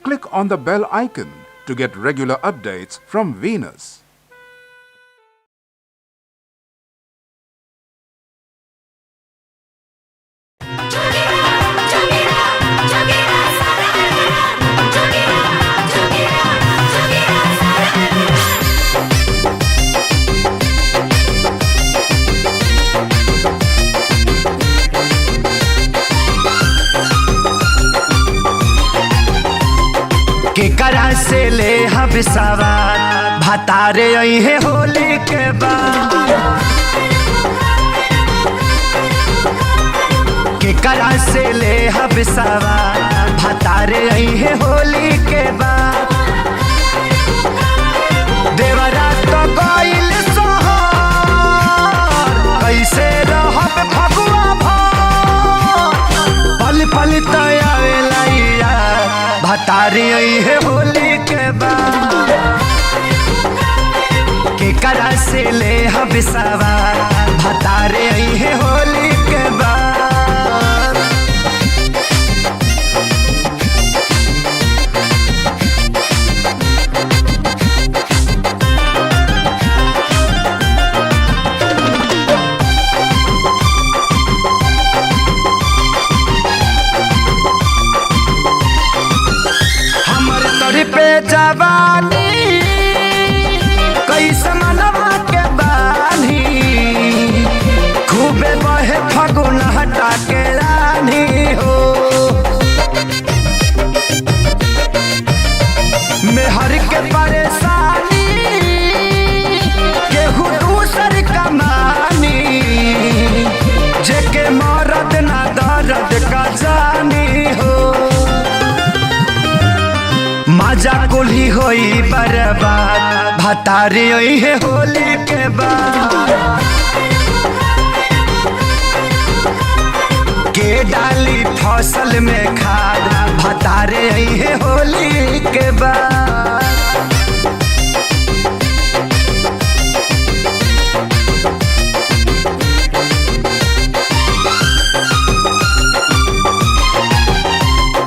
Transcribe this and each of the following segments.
click on the bell icon to get regular updates from Venus. केकरा से ले हम सवार भतारे अइहे होली के बाद। केकरा से ले हम सवार भतारे अइहे होली के बाद। देवरा तो गइल सोहर कैसे रहब फगुआ भर पल पल तयावेला भतारी अइहे होली के बाद। केकरा से ले हम सवार भतारे अइहे होली के बाद। पे जवानी कैसे मनवा के बानी खूबे बहे फगुन हटा के रानी हो। मेहर के परेशानी केहू दूसर कमानी जेके मरद ना दर्द का जानी हो। मजा कुल्ही होई बर्बाद भतारी अइहे होली के बाद। के डाली फसल में खाद भतारे अइहे होली के बाद।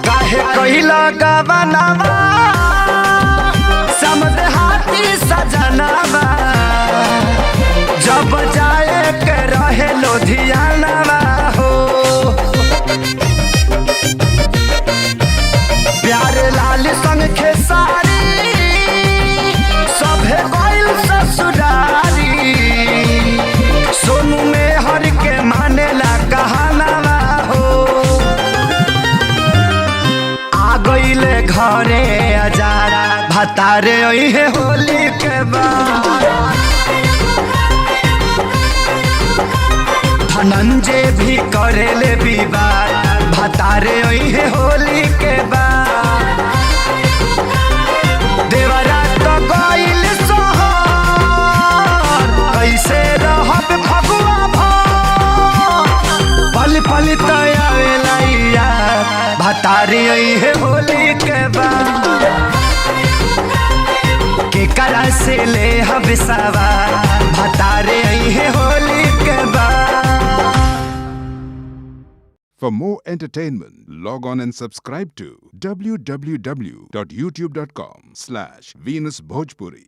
काहे कइला गवनावा समदहाती सजनावा जब जाए के रहे लुधियानावा हो। प्यारे लाल संग खेसारी सभे गइल ससुरारी सोनू में हर के मानेला कहानावा हो। आ गइले घरे अजारा भतारे अइहे होली के बाद। धनंजय भी करेले विवाद भतारे अइहे होली के बाद। देवरा तो गइल सोहर कैसे रहब फगुआ भर पल पल तयावेला भतारी अइहे होली के बाद। केकरा से ले हम सवार भतारे अइहे होली के बाद। For more entertainment, log on and subscribe to www.youtube.com/VenusBhojpuri.